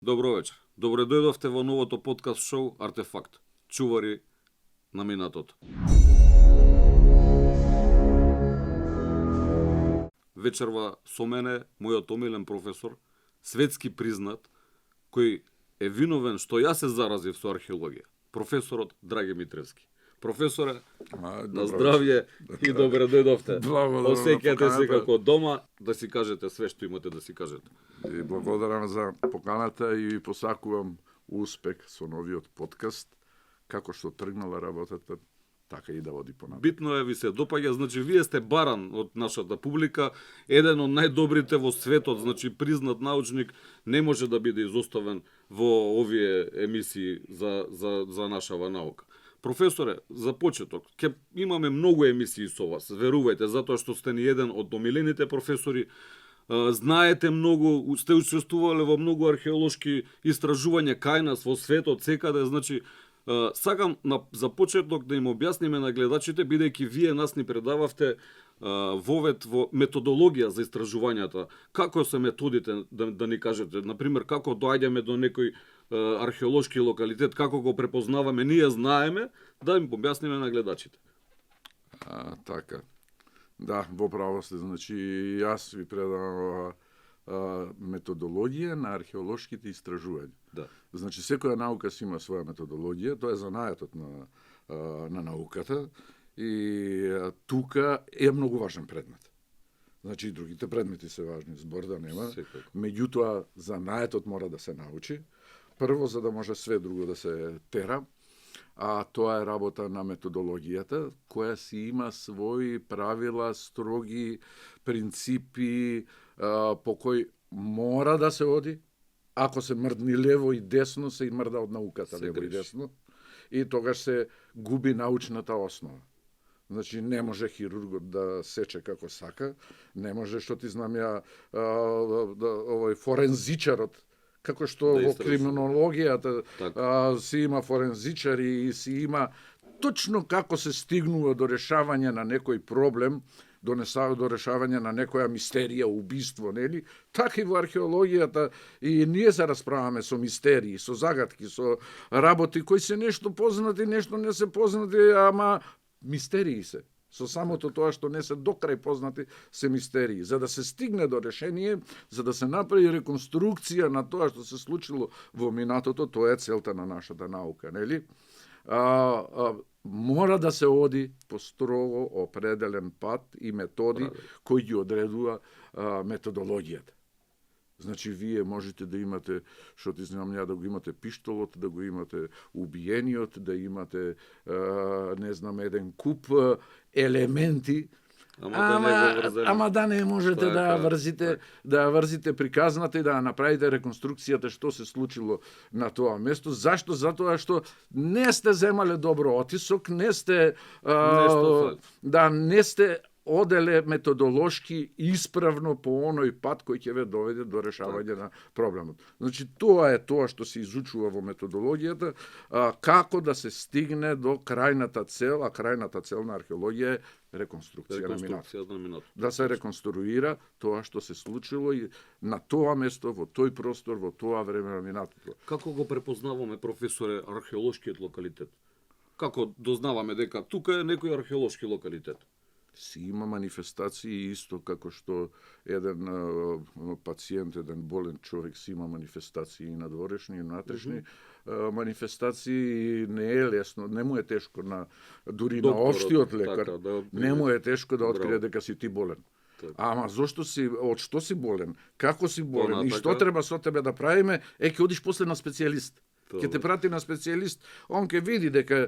Добро вечер. Добре дојдовте во новото подкаст шоу Артефакт. Чувари на минатото. Вечерва со мене мојот омилен професор, светски признат, кој е виновен што јас се заразив со археологија. Професорот Драге Митревски. Професоре, на здравје и добре дојдовте. Осеќате се како дома, да си кажете све што имате да си кажете. И благодарам за поканата и посакувам успех со новиот подкаст. Како што тргнала работата, така и да води понатаму. Битно е ви се допаѓа, значи вие сте баран од нашата публика, еден од најдобрите во светот, значи признат научник, не може да биде изоставен во овие емисии за нашава наука. Професоре, за почеток, ќе имаме многу емисии со вас, верувајте, затоа што сте ни еден од домилените професори, знаете многу, сте учествувале во многу археолошки истражувања кај нас во светот, секаде, значи, сакам за почеток да им објасниме на гледачите, бидејќи вие нас ни предававте вовед во методологија за истражувањата. Како се методите, да ни кажете, например, како доаѓаме до некој археолошки локалитет, како го препознаваме, ние знаеме, да им објасниме на гледачите. Така. Да, во право сте, значи јас ви предавам методологија на археолошките истражувања. Да. Значи секоја наука си има своја методологија, тоа е занајатот на науката и тука е многу важен предмет. Значи и другите предмети се важни, збор да нема. Меѓутоа занајатот мора да се научи. Прво, за да може све друго да се тера, а тоа е работа на методологијата, која си има своји правила, строги принципи, по кој мора да се оди. Ако се мрдни лево и десно, се и мрда од науката лево и десно. И тогаш се губи научната основа. Значи, не може хирургот да сече како сака, не може, што ти знам ја, овој форензичарот, како што во криминологијата си има форензичари и си има точно како се стигнува до решавање на некој проблем, до решавање на некоја мистерија, убиство, нели? Така и во археологијата и ние се расправаме со мистерии, со загадки, со работи кои се нешто познати, нешто не се познати, ама мистерии се. Со самото тоа што не се докрај познати се мистерии. За да се стигне до решение, за да се направи реконструкција на тоа што се случило во минатото, тоа е целта на нашата наука, нели? Мора да се оди по строго определен пат и методи кои ги одредува методологијата. Значи, вие можете да имате, што ти знам ја, да го имате пиштолот, да го имате убиениот, да имате, не знам, еден куп елементи, ама да не можете да врзите приказната и да направите реконструкцијата што се случило на тоа место. Зашто? Затоа што не сте земале добро отисок, не сте не сте оделе методолошки исправно по оној пат кој ќе ве доведе до решавање на проблемот. Значи, тоа е тоа што се изучува во методологијата, како да се стигне до крајната цел, а крајната цел на археологија е реконструкција на минатото. Да се реконструира тоа што се случило и на тоа место, во тој простор, во тоа време на минатото. Како го препознаваме, професоре, археолошкиот локалитет? Како дознаваме дека тука е некој археолошки локалитет? Си има манифестации исто како што еден пациент, еден болен човек си има манифестации и надворешни и внатрешни манифестации, не е лесно, не му е тешко дури на општиот лекар, не му е тешко да открие дека си ти болен. Ама зошто си, од што си болен, како си болен и што треба со тебе да правиме, ќе одиш после на специјалист. Ќе те прати на специјалист, он ќе види дека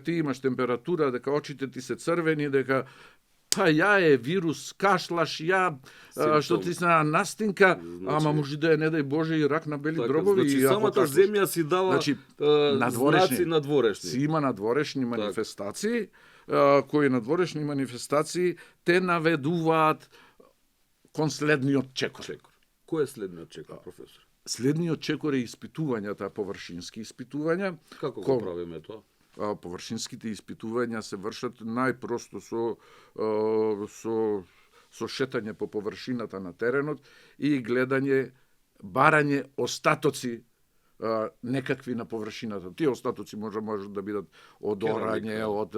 ти имаш температура, дека очите ти се црвени, дека ја е вирус, кашлаш, што ти се настинка, ама може да е, не дај Боже, и рак на бели дробови. Значи, самата земја си дава знаци надворешни. Си има надворешни манифестации, кои надворешни манифестации те наведуваат кон следниот чекор. Кој е следниот чекор, професор? Следниот чекор е испитувањата, површински испитувања. Како го правиме тоа? Површинските испитувања се вршат најпросто со шетање по површината на теренот и гледање барање остатоци некакви на површината. Тие остатоци може да бидат од орање, од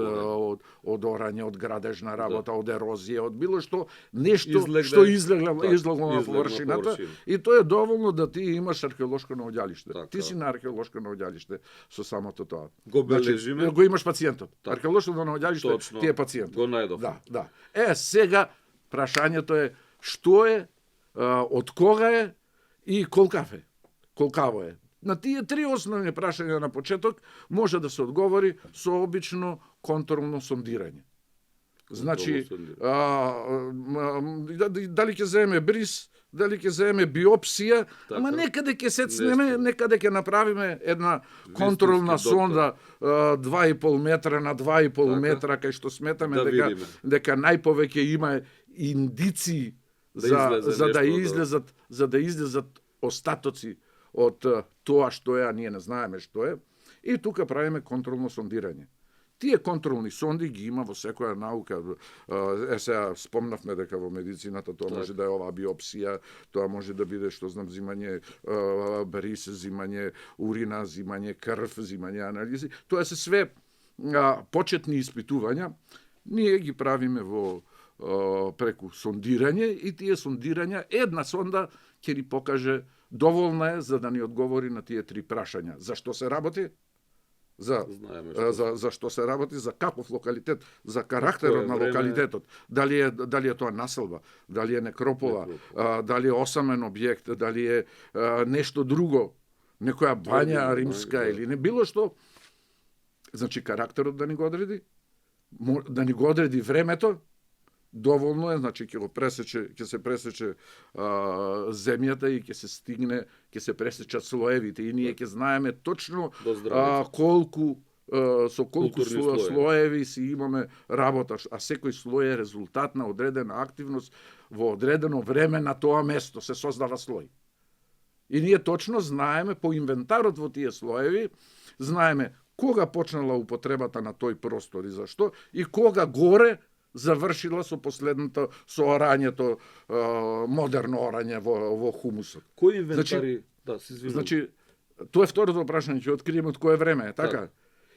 орање, од градежна работа, од ерозија, од било што, нешто што излегло на површината, и тоа е доволно да ти имаш археолошко наоѓалиште. Ти си на археолошко наоѓалиште со самото тоа. Го бележиме. Го имаш пациентот. Археолошко наоѓалиште ти е пациент. Го најдов. Да. Сега прашањето е што е, од кога е и колкаво е. На тие три основни прашања на почеток може да се одговори со обично контролно сондирање. Значи, дали ќе земе бриз, дали ќе земе биопсија, ама некаде ќе сецнеме, некаде ќе направиме една контролна сонда 2,5 метра на 2,5 метра, кај што сметаме дека најповеќе има индиции за да излезат остатоци од тоа што е, а ние не знаеме што е, и тука правиме контролно сондирање. Тие контролни сонди ги има во секоја наука. Сега спомнавме дека во медицината тоа може да е оваа биопсија, тоа може да биде, што знам, зимање бриз, зимање урина, зимање крв, зимање анализи. Тоа се све почетни испитувања. Ние ги правиме во преку сондирање, и тие сондирања, една сонда ќе ни покаже доволна е за да ни одговори на тие три прашања. За што се работи? За што се работи, за каков локалитет, за карактерот на локалитетот, дали е тоа населба, дали е некропола, дали е осамен објект, дали е нешто друго, некоја бања римска или не, било што. Значи карактерот да ни го одреди времето, доволно е, значи ќе се пресече земјата и ќе се стигне, ќе се пресечат слоевите и ние ќе знаеме точно колку слоеви си имаме работа, а секој слој е резултат на одредена активност во одредено време на тоа место, се создава слој. И ние точно знаеме по инвентарот во тие слоеви, знаеме кога почнала употребата на тој простор и зашто, и кога горе завршила со последното, со орањето, модерно орање во хумусот. Кои инвентари? Значи, тоа е второто прашање, ќе откриеме од кое време е, така?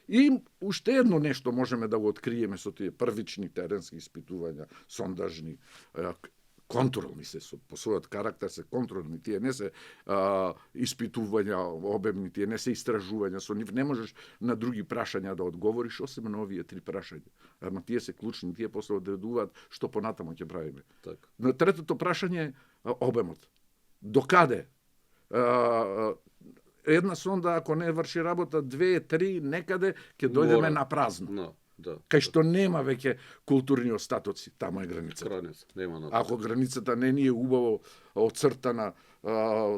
И уште едно нешто можеме да го откриеме со тие првични теренски испитувања, сондажни, контролни се, по својот карактер се контролни, тие не се испитувања обемни, тие не се истражувања, со нив не можеш на други прашања да одговориш, освен на овие три прашања. Ама тие се клучни, тие после одредуваат што понатамо ќе правиме. На третото прашање е обемот. До каде? Една сонда, ако не врши работа, 2-3, некаде, ќе дојдеме на празно. Кај што нема веќе културни остатоци, тамо е границата. Ако границата не ни е убаво оцртана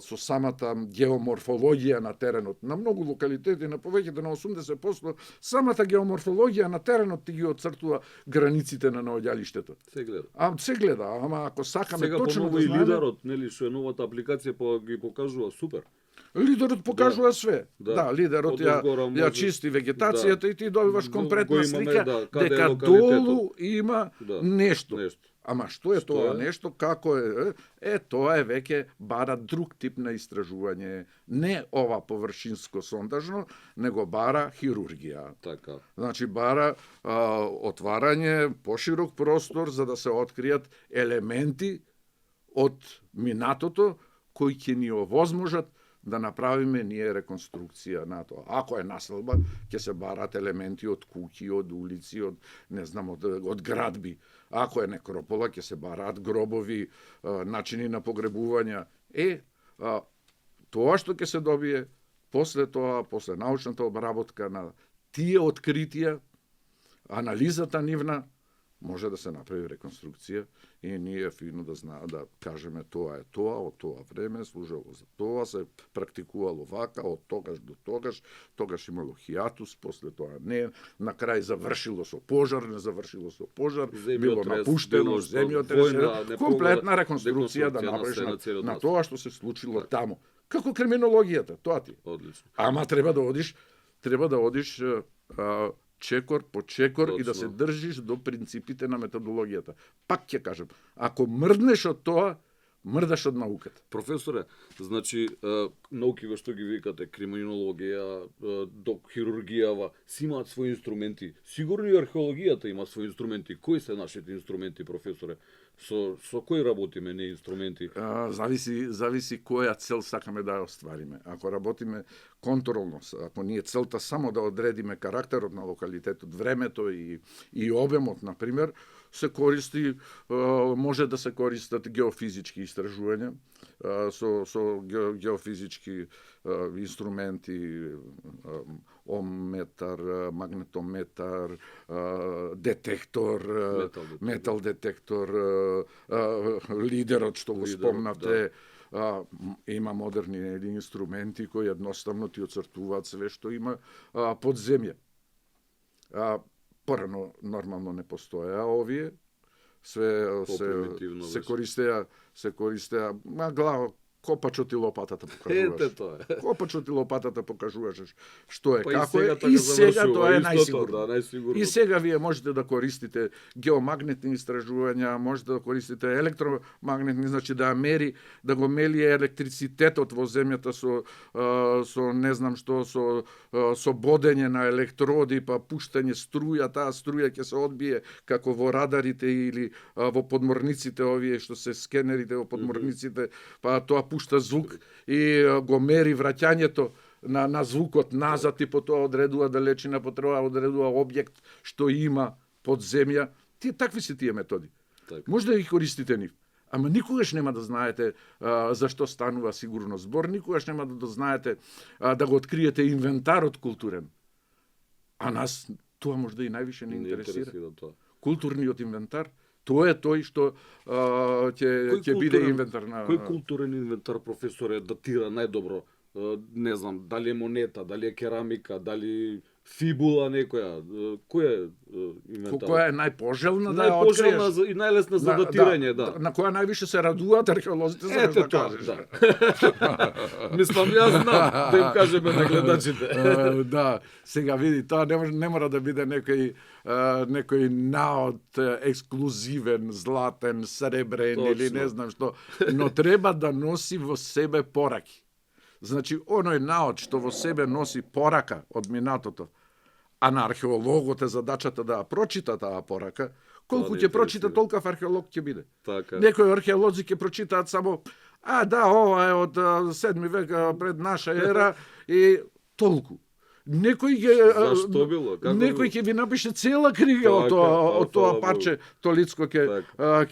со самата геоморфологија на теренот, на многу локалитети, на повеќето на 80%, самата геоморфологија на теренот ти ги оцртува границите на наоѓалиштето. Се гледа, ама ако сакаме точно да знаеме... Сега по лидерот, нели, што е новата апликација, ги покажува супер. Лидерот покажува све. Лидерот ја чисти вегетацијата и ти добиваш комплетна слика дека долу има нешто. Ама што е тоа нешто, како е? Тоа е веќе бара друг тип на истражување, не ова површинско сондажно, него бара хирургија. Значи бара отварање поширок простор за да се откријат елементи од минатото кои ќе ни овозможат да направиме ние реконструкција на тоа. Ако е населба, ќе се барат елементи од куќи, од улици, од не знам, од градби. Ако е некропола, ќе се бараат гробови, начини на погребувања. Тоа што ќе се добие после тоа, после научната обработка на тие откритија, анализата нивна, може да се направи реконструкција и ние фино да кажеме тоа е тоа, од тоа време служило за тоа, се практикувало вака, од тогаш до тогаш имало хиатус, после тоа не, на крај завршило со пожар, не завршило со пожар, било напуштено, земјотрес, комплетна реконструкција да направиш на тоа што се случило таму. Како криминологијата, тоа ти. Одлично. Ама треба да одиш чекор по чекор и да се држиш до принципите на методологијата. Пак ќе кажем, ако мрднеш од тоа, мрдаш од науката. Професоре, значи, наукиве што ги викате, криминологија, хирургијава, си имаат своји инструменти. Сигурно и археологијата има своји инструменти. Кои се нашите инструменти, професоре? Со кои работиме, не инструменти? Зависи која цел сакаме да ја оствариме. Ако работиме контролно, ако ние целта само да одредиме карактерот на локалитетот, времето и обемот, например, се користи, може да се користат геофизички истражувања со геофизички инструменти, омметар, магнетометар, детектор, метал детектор, лидерот што го спомнавте. Има модерни инструменти кои едноставно ти оцртуваат све што има под земја. Порано нормално не постоеа овие, се користеа, глава, копачот и лопатата покажуваш. Ете тоа е. Копачот и лопатата покажуваш што е, Па како е, така и сега тоа е истото, најсигурно. најсигурно. И сега вие можете да користите геомагнетни истражувања, можете да користите електромагнетни, значи да мери, да го мели електрицитетот во земјата со не знам што, со бодење на електроди, па пуштање струја, таа струја ќе се одбие како во радарите или во подморниците овие што се скенерите во подморниците, па тоа пушта звук и го мери враќањето на звукот назад и по тоа одредува далечина, по тоа одредува објект што има под земја. Такви се тие методи. Так. Може да ги користите нив. Ама никогаш нема да знаете зашто станува сигурно збор, никогаш нема да знаете да го откриете инвентарот културен. А нас тоа може да и највише не интересира. Културниот инвентар, тоа е тој што ќе биде инвентар на... Кој културен инвентар, професоре, датира најдобро? Не знам, дали е монета, дали е керамика, дали фибула некоја? Кој е инвентар? Која е најпожелна да ја откриеш? Најпожелна и најлесна за датирање, да. На која највише се радуваат археолозите, за да кажеш. Да. Мислам, јас знам, да им кажеме на гледачите. Да, сега види, тоа не мора да биде некој наод ексклузивен, златен, сребрен или не знам што, но треба да носи во себе пораки. Значи, оној наод што во себе носи порака од минатото, а на археологот е задачата да ја прочита таа порака, колку ќе прочита, толков археолог ќе биде. Така. Некои археолози ќе прочитаат само, ова е од 7 век пред наша ера и толку. Некој ќе ви напише цела книга од тоа парче толицко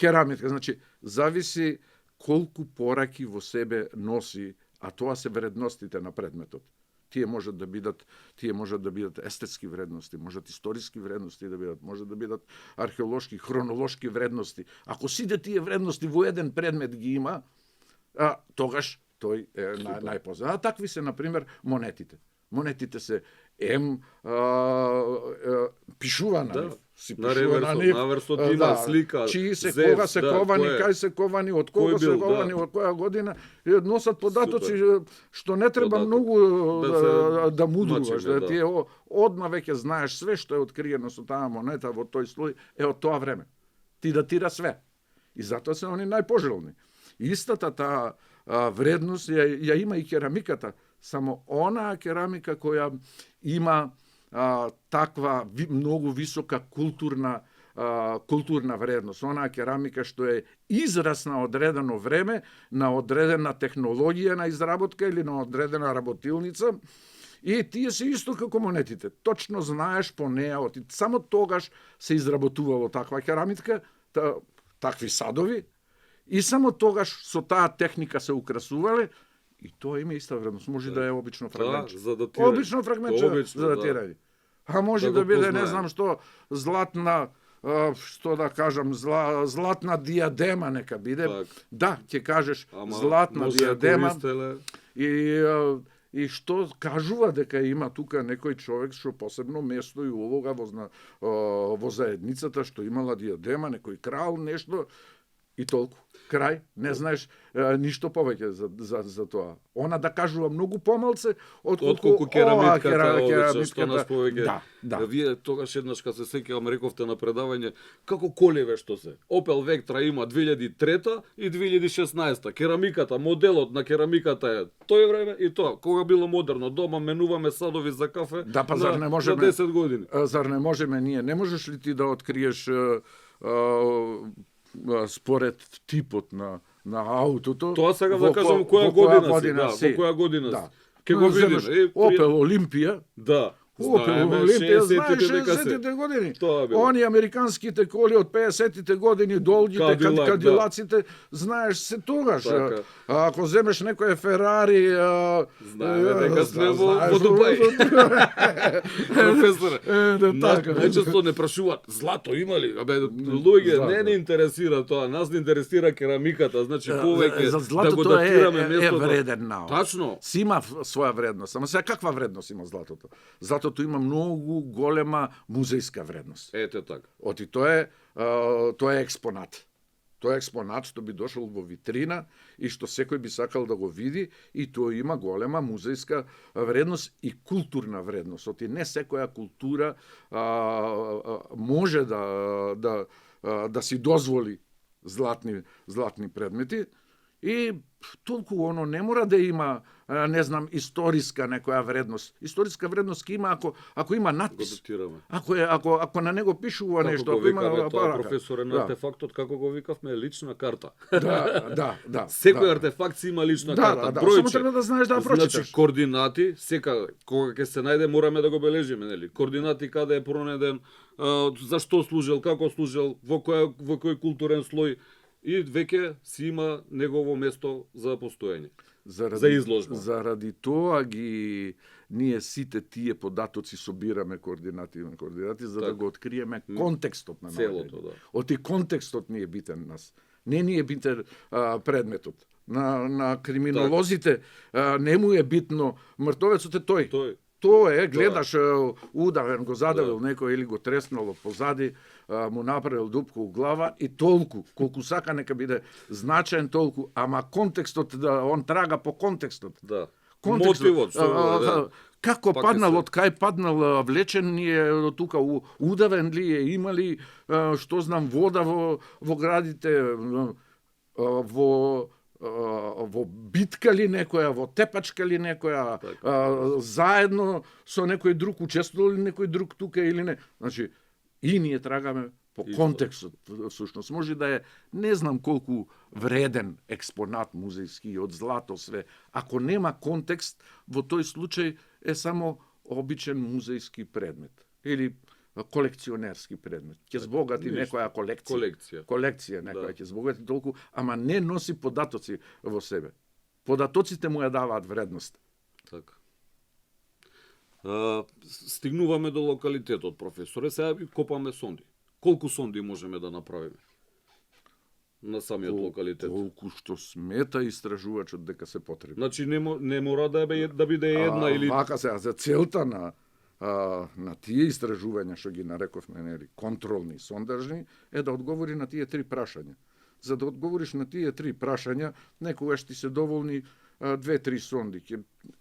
керамика. Значи, зависи колку пораки во себе носи, а тоа се вредностите на предметот. Тие можат да бидат естетски вредности, можат историски вредности да бидат, можат да бидат археолошки, хронолошки вредности. Ако сите тие вредности во еден предмет ги има, тогаш тој е најпознат. Такви се, например, монетите. Монетите се пишува на нив. Си пишува на нив. Наврсот има слика. Чии се, кога се ковани, кај се ковани, од кога се ковани, од која година. Носат податоци што не треба многу да мудруваш. Тие одма веќе знаеш све што е откриено со таа монета во тој слој е од тоа време. Ти датира све. И затоа се они најпожелни. Истата таа вредност ја има и керамиката, само онаа керамика која има таква многу висока културна вредност. Онаа керамика што е израз на одредено време, на одредена технологија на изработка или на одредена работилница, и тие се исто како монетите. Точно знаеш по неа, само тогаш се изработувало таква керамика, такви садови, и само тогаш со таа техника се украсувале, и тоа има иста вредност. Може да е обично фрагментче. Обично фрагментче за датирање. А може да биде, не знам што, златна, што да кажам, златна диадема нека биде. Да, ќе кажеш златна диадема. И што кажува дека има тука некој човек што посебно место и улога во заедницата, што имала диадема, некој крал, нешто. И толку. Крај, не знаеш ништо повеќе за тоа. Она да кажува многу помалце отколку керамитката, што нас повеќе. Да. Вие тогаш еднаш кога се сеќавам рековте на предавање како колеве што се. Opel Vectra има 2003 и 2016. Керамиката, моделот на керамиката е тој време и тоа. Кога било модерно, дома менуваме садови за кафе. Да, па зар не можеме на 10 години. Зар не можеме ние? Не можеш ли ти да откриеш според типот на аутото? Тоа сега да кажам која година си. Во која година си. Ке го видиме. Опел Олимпија. Да. Опел Олимпија, знаеш, 60-те години. Они американските коли од 50-те години, долгите, кадилаците, знаеш се тогаш. Ако земеш некој Ферари... Знаеме дека сме во Дубај. Професоре, најчесто не прашуваат, злато има ли? Луѓе, не интересира тоа, нас не интересира керамиката, значи повеќе да го датираме местото. Е вреден нао. Тачно. Си има своја вредност, ама сега каква вредност има златото? Златото има многу голема музејска вредност. Ете така. Оти тоа е експонат. Тоа е експонат што би дошол во витрина и што секој би сакал да го види и тоа има голема музејска вредност и културна вредност. Оти не секоја култура може да си дозволи златни предмети и толку оно не мора да има не знам историска некоја вредност. Историска вредност ќе има ако има надпис. Ако на него пишува нешто, ако има професоре на артефактот како го викавме лична карта. Да. Секој артефакт си има лична карта. Бројче. Само треба да знаеш да прочиташ. Значи координати, кога ќе се најде мораме да го бележиме, нели? Координати каде е пронеден, зашто служел, како служел, во кој културен слој и веќе си има негово место за постоење. За изложба. Заради тоа ние сите тие податоци собираме координати за да го откриеме контекстот на целото, да. Оти контекстот ни е битен нас. Не ни е битен предметот. На криминолозите не му е битно мртовецот е тој. Тоа е, гледаш удавен, го задавил некој или го треснало позади, му направил дупка у глава и толку, колку сака нека биде значаен толку, ама контекстот он трага по контекстот. Да. Мотивот. Како паднал, од кај паднал, влечен ли е тука, удавен ли е, има ли, што знам, вода во градите, во битка ли некоја, во тепачка ли некоја, заедно со некој друг, учествувал ли некој друг тука или не. Значи, и ние трагаме по контекстот, всушност. Може да е, не знам колку вреден експонат музејски од злато све. Ако нема контекст, во тој случај е само обичен музејски предмет. Или колекционерски предмет. Ќе збогати некоја колекција некоја ќе збогати толку, ама не носи податоци во себе. Податоците му ја даваат вредност. Така. Стигнуваме до локалитетот, професоре, сега копаме сонди. Колку сонди можеме да направиме на самиот локалитет? Колку што смета истражувачот дека се потребни. Значи не мора да биде една или... Вака сега, за целта на тие истражувања што ги нарековме, нели, контролни, сондажни, е да одговори на тие три прашања. За да одговориш на тие три прашања, некогаш ти се доволни 2-3 сонди.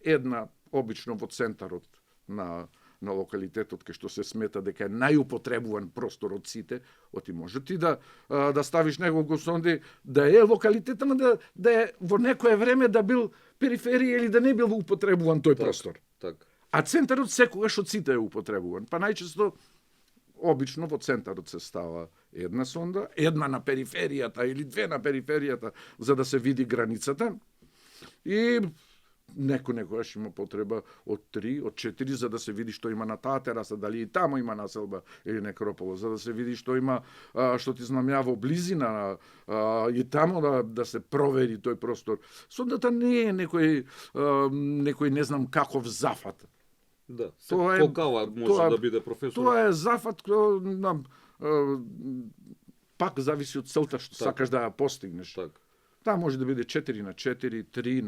Една обично во центарот на локалитетот кај што се смета дека е најупотребуван простор од сите, оти може ти да ставиш неколку сонди да е локалитет, ама да е во некое време да бил периферија или да не бил употребуван тој простор. Така. А центарот секогаш од сите е употребуван. Па најчесто, обично во центарот се става една сонда, една на периферијата или две на периферијата, за да се види границата. И некогаш има потреба од 3, од 4, за да се види што има на таа тераса, дали и тамо има населба или некропола, за да се види што има, што ти знамја во близина, и тамо да се провери тој простор. Сондата не е некој не знам каков зафат. Да, колкава може да биде, професор? Тоа е зафат, пак зависи од целта што сакаш да ја постигнеш. Таа може да биде 4 на 4, 3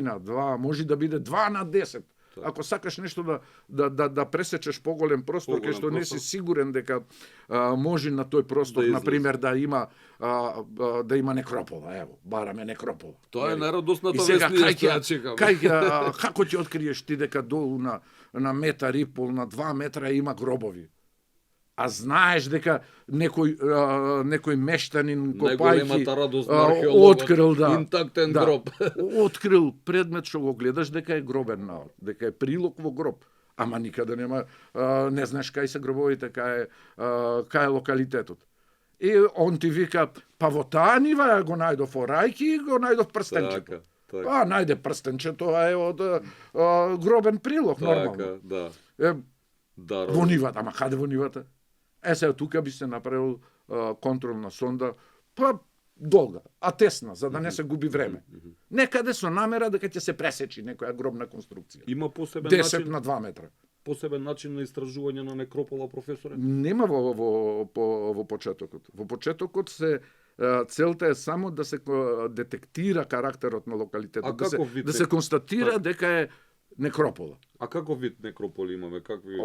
на 2, може да биде 2 на 10. Ако сакаш нешто да пресечеш поголем простор, кај што не си сигурен дека може на тој простор, на пример, да има некропола, ево, бараме некропола. Тоа е најрадосната вест, што ја чекам. Како ќе откриеш ти дека долу на метар и пол, на 2 метра има гробови? А знаеш дека некој мештанин копајки открил интактен гроб. Открил предмет што го гледаш дека е гробен наод, дека е прилог во гроб. Ама никаде нема, не знаеш кај се гробовите, кај е локалитетот. И он ти вика, па во таа нива го најдов Рајки и го најдов прстенчето. Така. Најде прстенче, тоа е од гробен прилог, нормално. Да. Во нивата, ама каде во нивата? Сега тука би се направил контролна сонда, па долга, а тесна, за да не се губи време. Некаде со намера дека ќе се пресечи некоја гробна конструкција. Има посебен 10 начин на 2 метра. Посебен начин на истражување на некропола, професоре? Нема во почетокот. Во почетокот целта е само да се детектира карактерот на локалитетот, да се констатира дека е некропола. А каков вид некрополи имаме? Какви?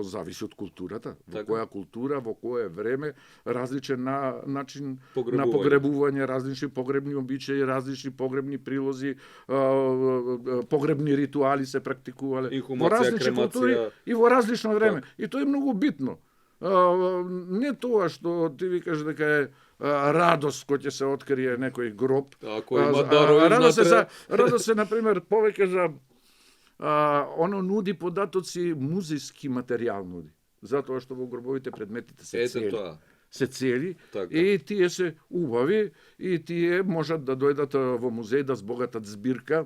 Зависи од културата. Во која култура, во кое време, различен начин на погребување, различни погребни обичаи, различни погребни прилози, погребни ритуали се практикувале во различни култури и во различно време. И тоа е многу битно. Не тоа што ти викаш дека е радост кој ќе се открие некој гроб. Ако има дарови внатре. Радост се, например, повеќе за оно нуди податоци, музејски материјал нуди. Затоа што во гробовите предметите се цели. Се цели и тие се убави и тие можат да дојдат во музеј да збогатат збирка,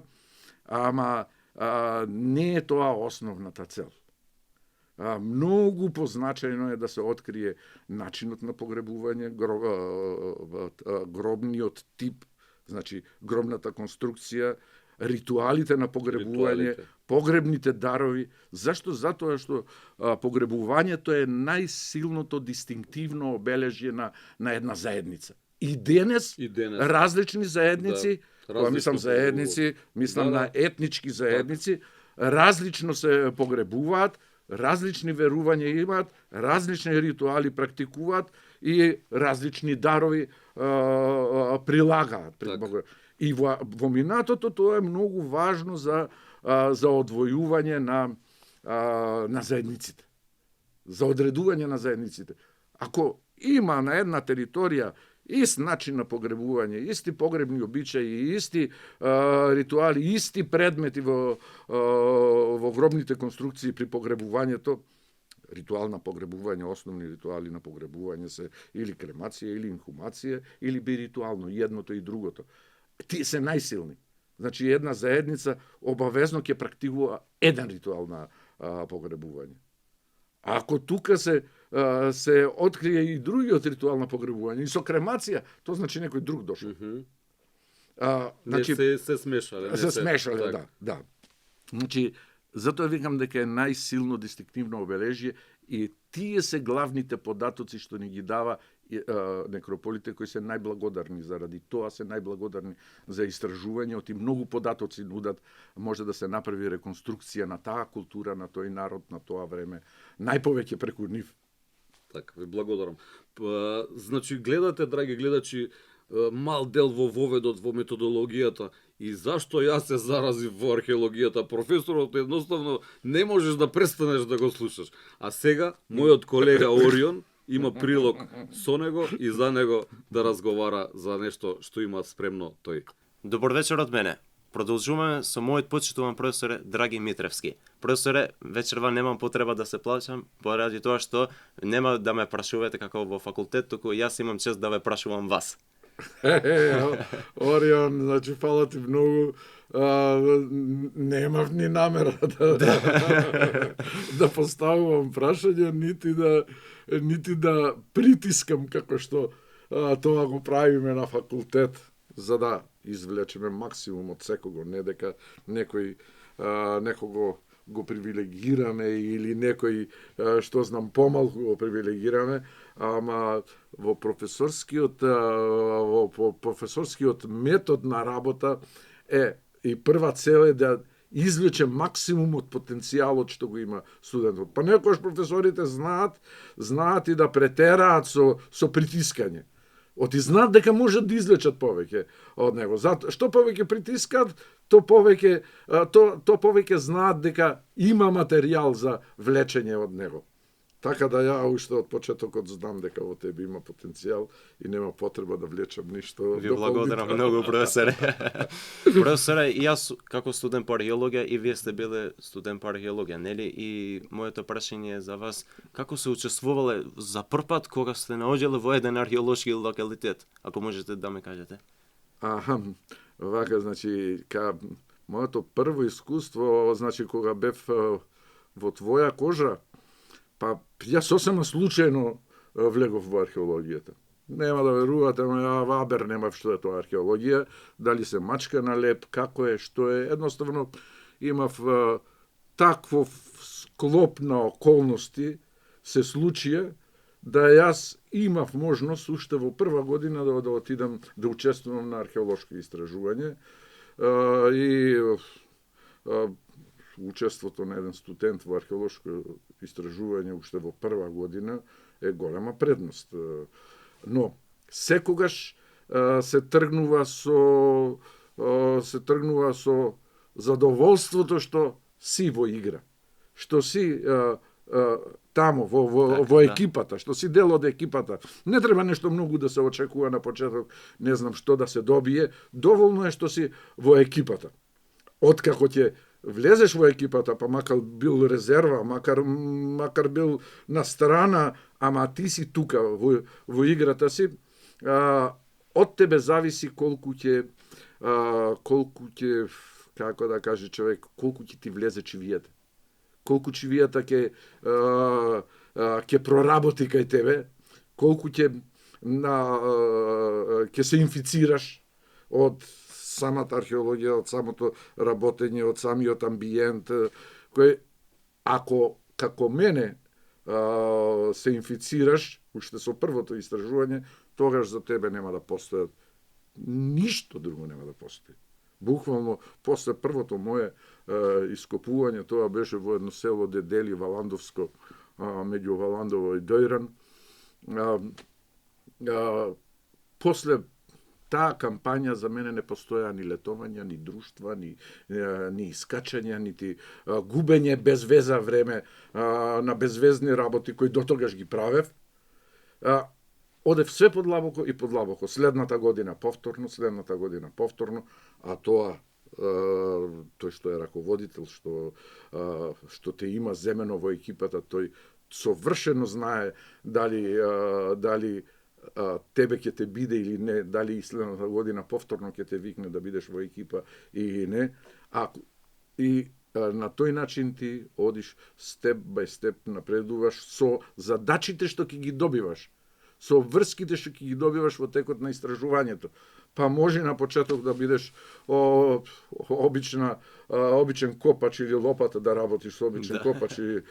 ама не е тоа основната цел. Многу позначајно е да се открие начинот на погребување, гробниот тип, значи гробната конструкција, ритуалите на погребување, погребните дарови. Зашто? Затоа што погребувањето е најсилното дистинктивно обележје на една заедница. И денес различни заедници, кога мислам заедници, мислам на етнички заедници, различно се погребуваат, различни верувања имаат, различни ритуали практикуваат и различни дарови прилагаат. И во минатото тоа е многу важно за одвојување на заедниците. За одредување на заедниците. Ако има на една територија ист начин на погребување, исти погребни обичаи, исти ритуали, исти предмети во гробните конструкции при погребувањето, ритуал на погребување, основни ритуали на погребување се или кремација, или инхумација, или би ритуално, едното и другото. Тие се најсилни. Значи, една заедница обавезно ќе практикува еден ритуал на погребување. А ако тука се открие и другиот ритуал на погребување, и со кремација, тоа значи некој друг дошол. Значи, се смешале. Се смешале, да. Значи, затоа викам дека е најсилно дистинктивно обележје и тие се главните податоци што ни ги дава некрополите, кои се најблагодарни заради тоа, се најблагодарни за истражување, оти многу податоци нудат, може да се направи реконструкција на таа култура, на тој народ, на тоа време, најповеќе преку нив. Така, ви благодарам. Значи, гледате, драги гледачи, мал дел во воведот во методологијата и зашто јас се заразив во археологијата. Професорот едноставно не можеш да престанеш да го слушаш. А сега, мојот колега Орион има прилог со него и за него да разговара за нешто што има спремно тој. Добар вечер од мене. Продолжуваме со мојот почитуван професоре Драги Митревски. Професоре, вечерва немам потреба да се плачам, поради тоа што нема да ме прашувате како во факултет, туку јас имам чест да ве прашувам вас. Орион, значи, фала ти многу. Немав ни намера да поставувам прашање, нити да притискам како што тоа го правиме на факултет, за да извлечеме максимум од секого, не дека некого го привилегираме или некој, што знам, помалку го привилегираме, ама во професорскиот метод на работа и прва цел е да извлече максимум од потенцијалот што го има студентот. Па некојаш професорите знаат и да претераат со притискање. Оти знаат дека можат да извлечат повеќе од него. Што повеќе притискаат, то повеќе знаат дека има материјал за влечење од него. Така да ја уште од почетокот знам дека во тебе има потенцијал и нема потреба да влечам ништо. Ви благодарам многу, професоре. Професоре, и јас како студент по археологија и вие сте биле студент по археологија, нели? И моето прашање е за вас, како се учествувале за прв пат кога сте наоѓале во еден археолошки локалитет, ако можете да ме кажете? Вака, значи, моето прво искуство, значи, кога бев во твоја кожа, па јас сосема случајно влегов во археологијата. Нема да верувате, ја вабер немав што е тоа археологија, дали се мачка на леп, како е, што е. Едноставно имав таков склоп на околности се случија да јас имав можност уште во прва година да отидам да учествувам на археолошко истражување и учеството на еден студент во археолошко истражување уште во прва година е голема предност. Но секогаш се тргнува со задоволството што си во игра, што си тамо во екипата, што си дел од екипата. Не треба нешто многу да се очекува на почеток, не знам што да се добие, доволно е што си во екипата. Откако ќе влезеш во екипата, па макар бил резерва, макар бил на страна, ама ти си тука во играта си, од тебе зависи колку ќе, како да каже човек, колку ќе ти влезе чивијата. Колку чивијата ќе проработи кај тебе, колку ќе се инфицираш од самата археологија, од самото работење, од самиот амбиент, кој, ако, како мене, се инфицираш, уште со првото истражување, тогаш за тебе нема да постојат, ништо друго нема да постои. Буквално, после првото мое ископување, тоа беше во едно село Дедели, Валандовско, меѓу Валандово и Дојран. После таа кампања за мене не постоја ни летовања, ни друштва, ни искачања, нити губење без веза време на безвезни работи кои дотогаш ги правев. Одев све подлабоко и подлабоко. Следната година повторно, а тоа тој што е раководител, што те има земено во екипата, тој совршено знае дали тебе ќе те биде или не, дали и следната година повторно ќе те викне да бидеш во екипа или не. И на тој начин ти одиш степ бај степ, напредуваш со задачите што ќе ги добиваш, со врските што ќе ги добиваш во текот на истражувањето. Па може на почеток да бидеш обичен копач или лопата, да работиш со обичен копач и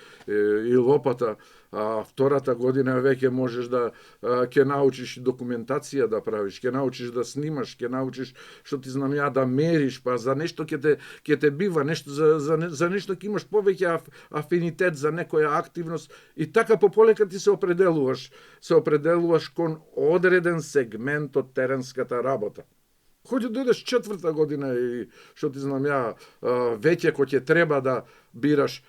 лопата, а втората година веќе можеш да ќе научиш документација да правиш, ќе научиш да снимаш, ќе научиш што ти знам ја да мериш, па за нешто ќе те бива, нешто за нешто ќе имаш повеќе афинитет за некоја активност и така пополека ти се определуваш кон одреден сегмент од теренската работа. Кој ќе дојдеш четврта година и што ти знам ја, веќе кој ќе треба да бираш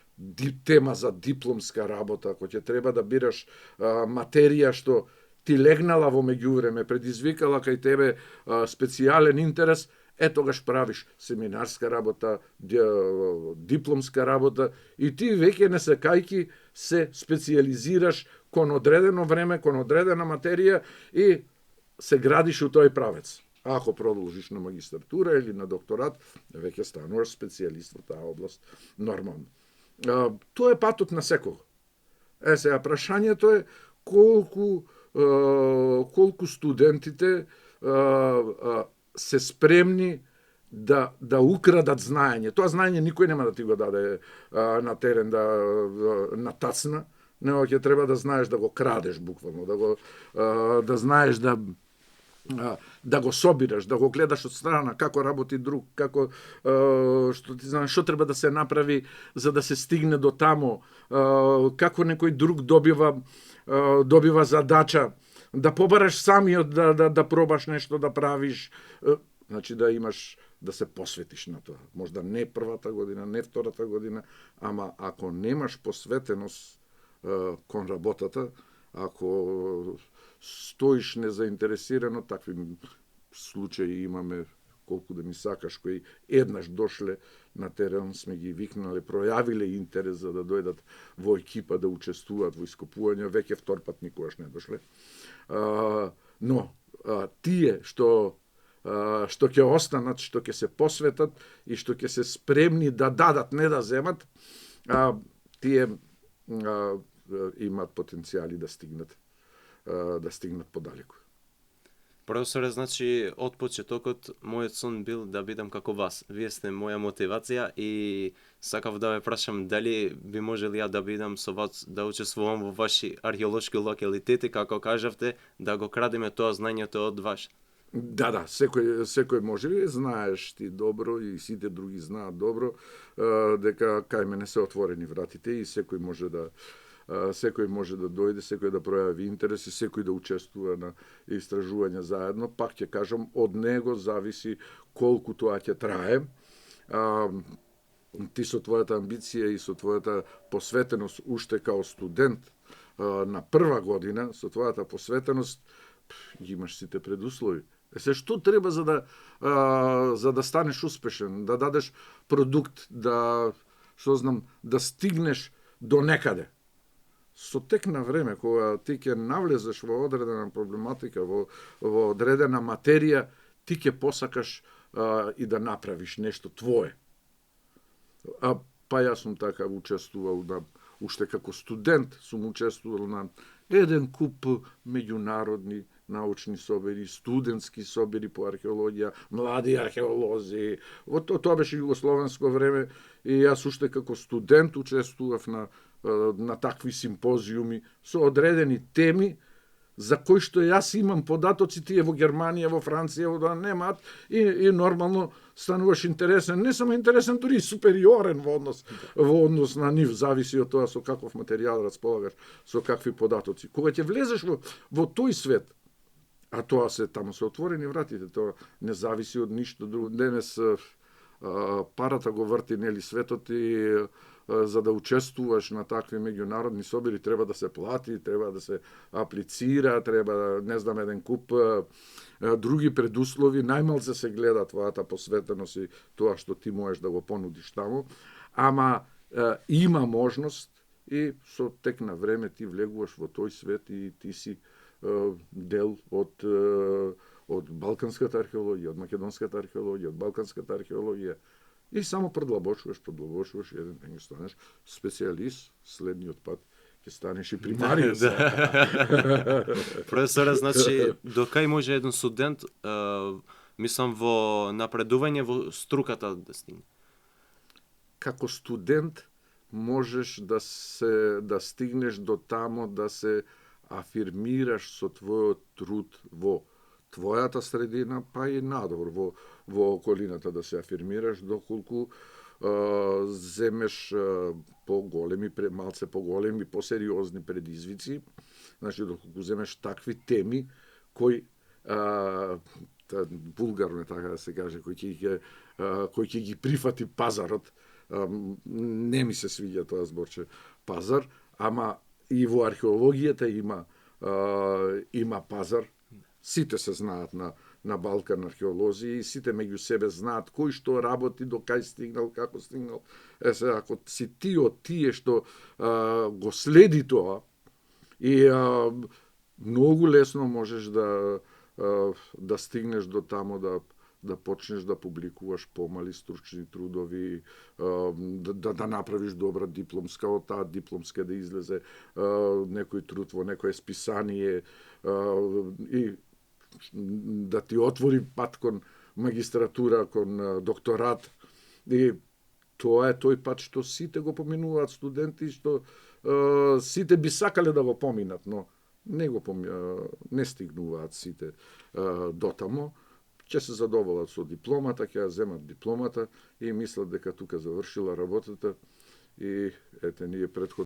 тема за дипломска работа, кој ќе треба да бираш материја што ти легнала во меѓувреме, предизвикала кај тебе специјален интерес, тогаш правиш семинарска работа, дипломска работа и ти веќе не се кајки се специјализираш кон одредено време, кон одредена материја и се градиш у тој правец. Ако продолжиш на магистратура или на докторат, веќе стануваш специјалист во таа област, нормално. Тоа е патот на секого. Сега, прашањето е колку студентите се спремни да украдат знаење. Тоа знаење никој нема да ти го даде на терен на тацна, него ќе треба да знаеш да го крадеш буквално, да знаеш да да го собираш, да го гледаш од страна како работи друг, како што ти знаеш што треба да се направи за да се стигне до тамо, како некој друг добива задача, да побараш самиот да пробаш нешто да правиш, значи да имаш да се посветиш на тоа. Можда не првата година, не втората година, ама ако немаш посветеност кон работата, ако стоиш незаинтересирано, такви случаи имаме колку да ми сакаш, кои еднаш дошле на терен, сме ги викнале, пројавиле интерес за да дојдат во екипа да учествуваат во ископување, веќе втор пат никогаш не дошле. Но тие што ќе останат, што ќе се посветат и што ќе се спремни да дадат, не да земат, тие имаат потенцијали да стигнат подалеку. Професоре, значи, од почетокот, мојот сон бил да бидам како вас. Вие сте моја мотивација и сакав да ве прашам дали би можели ја да бидам со вас, да учествувам во ваши археолошки локалитети, како кажавте, да го крадеме тоа знаењето од вас. Да, секој може, знаеш ти добро и сите други знаат добро, дека кај мене се отворени вратите и секој може да дојде, секој да пројави интерес и секој да учествува на истражување заедно. Пак ќе кажам, од него зависи колку тоа ќе трае. Ти со твојата амбиција и со твојата посветеност уште као студент на прва година, со твојата посветеност имаш сите предуслови. Што треба за да станеш успешен, да дадеш продукт, да стигнеш до некаде. Со тек на време, кога ти ќе навлезеш во одредена проблематика, во одредена материја, ти ќе посакаш и да направиш нешто твое. Па јас сум така учествувал, уште како студент сум учествувал на еден куп меѓународни научни собери, студентски собери по археологија, млади археолози. Тоа беше југословенско време и јас уште како студент учествував на такви симпозиуми со одредени теми за кои што јас имам податоци, тие во Германија, во Франција, во немаат и нормално стануваш интересен, не само интересен, дури и супериорен во однос на нив, зависи од тоа со каков материјал располагаш, со какви податоци. Кога ќе влезеш во тој свет, а тоа таму се отворени вратите, тоа не зависи од ништо друго. Денес парата го врти нели светот и за да учествуваш на такви меѓународни собери треба да се плати, треба да се аплицира, треба еден куп други предуслови, најмалце се гледа твојата посветеност и тоа што ти можеш да го понудиш таму, ама има можност и со тек на време ти влегуваш во тој свет и ти си дел од балканската археологија, од македонската археологија, од балканската археологија. И само продлабочуваш, еден ден ќе станеш специјалист, следниот пат ќе станеш и примариус. Професоре, значи, до кај може еден студент, мислам, во напредување во струката да стигне? Како студент можеш да стигнеш до тамо да се афирмираш со твојот труд во твојата средина, па и надвор во околината да се афирмираш, доколку земеш малце поголеми, посериозни предизвици, значи доколку земеш такви теми кои вулгарно е така да се каже, кој ќе ги прифати пазарот. Не ми се свиѓа тоа зборче пазар, ама и во археологијата има пазар. Сите се знаат на Балкан археолози и сите меѓу себе знаат кој што работи, до кај стигнал, како стигнал. Ако си ти од тие што го следи тоа и многу лесно можеш да стигнеш до тамо да почнеш да публикуваш помали стручни трудови, да направиш добра дипломска, од таа дипломска да излезе некој труд во некое списание и да ти отвори пат кон магистратура, кон докторат. И тоа е тој пат што сите го поминуваат студенти, што сите би сакале да го поминат, но не стигнуваат сите дотамо, ќе се задоволат со дипломата, ќе ја земат дипломата и мислат дека тука завршила работата и ете ние претходно